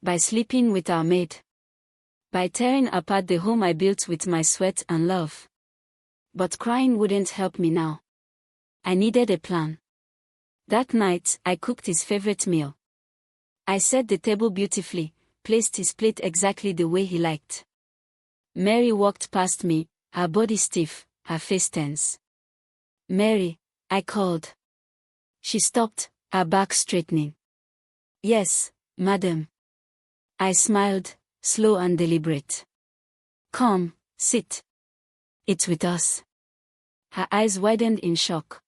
By sleeping with our maid. By tearing apart the home I built with my sweat and love. But crying wouldn't help me now. I needed a plan. That night, I cooked his favorite meal. I set the table beautifully, placed his plate exactly the way he liked. Mary walked past me, her body stiff, her face tense. "Mary," I called. She stopped, her back straightening. "Yes, madam." I smiled, slow and deliberate. "Come, sit. It's with us." Her eyes widened in shock.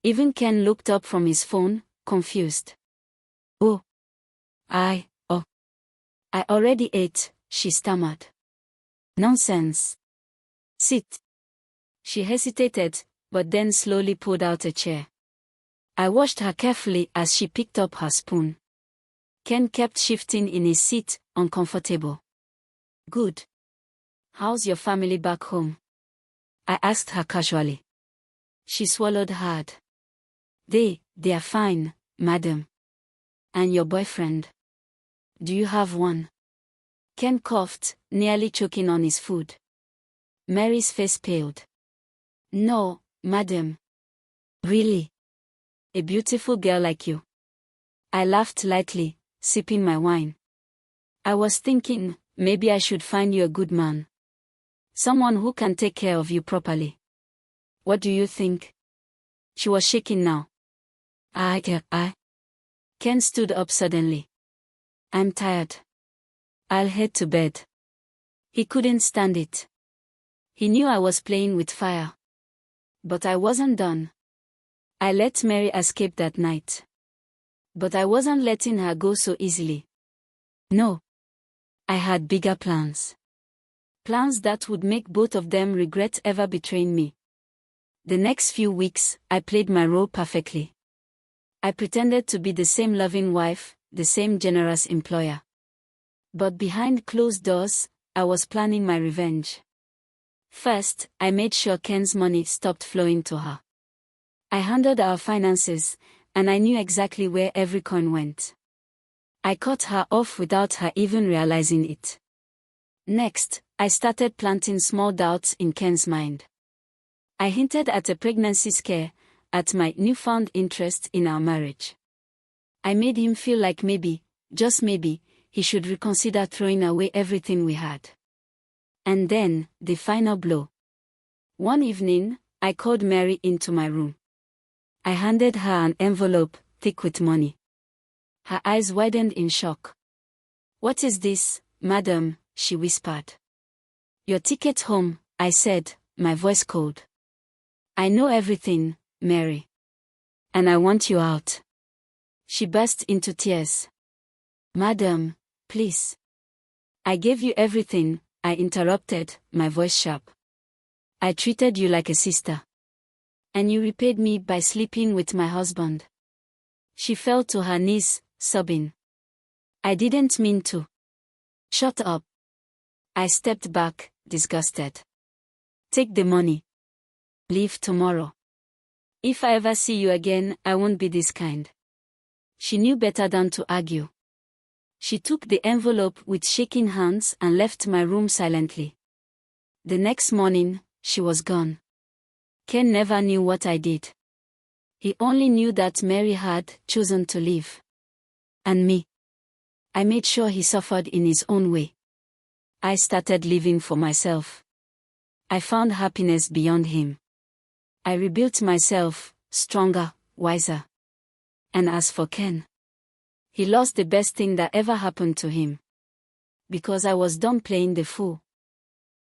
Even Ken looked up from his phone, confused. "Oh. Oh. I already ate," she stammered. "Nonsense. Sit." She hesitated, but then slowly pulled out a chair. I watched her carefully as she picked up her spoon. Ken kept shifting in his seat, uncomfortable. "Good. How's your family back home?" I asked her casually. She swallowed hard. They are fine, madam." "And your boyfriend? Do you have one?" Ken coughed, nearly choking on his food. Mary's face paled. "No, madam." "Really? A beautiful girl like you?" I laughed lightly, sipping my wine. "I was thinking, maybe I should find you a good man. Someone who can take care of you properly. What do you think?" She was shaking now. I. Ken stood up suddenly. "I'm tired. I'll head to bed." He couldn't stand it. He knew I was playing with fire. But I wasn't done. I let Mary escape that night. But I wasn't letting her go so easily. No. I had bigger plans. Plans that would make both of them regret ever betraying me. The next few weeks, I played my role perfectly. I pretended to be the same loving wife, the same generous employer. But behind closed doors, I was planning my revenge. First, I made sure Ken's money stopped flowing to her. I handled our finances, and I knew exactly where every coin went. I cut her off without her even realizing it. Next, I started planting small doubts in Ken's mind. I hinted at a pregnancy scare, at my newfound interest in our marriage. I made him feel like maybe, just maybe, he should reconsider throwing away everything we had. And then, the final blow. One evening, I called Mary into my room. I handed her an envelope, thick with money. Her eyes widened in shock. "What is this, madam?" she whispered. "Your ticket home," I said, my voice cold. "I know everything, Mary. And I want you out." She burst into tears. "Madam, please." "I gave you everything," I interrupted, my voice sharp. "I treated you like a sister. And you repaid me by sleeping with my husband." She fell to her knees, sobbing. "I didn't mean to." "Shut up." I stepped back, disgusted. "Take the money. Leave tomorrow. If I ever see you again, I won't be this kind." She knew better than to argue. She took the envelope with shaking hands and left my room silently. The next morning, she was gone. Ken never knew what I did. He only knew that Mary had chosen to leave. And me. I made sure he suffered in his own way. I started living for myself. I found happiness beyond him. I rebuilt myself, stronger, wiser. And as for Ken, he lost the best thing that ever happened to him. Because I was done playing the fool.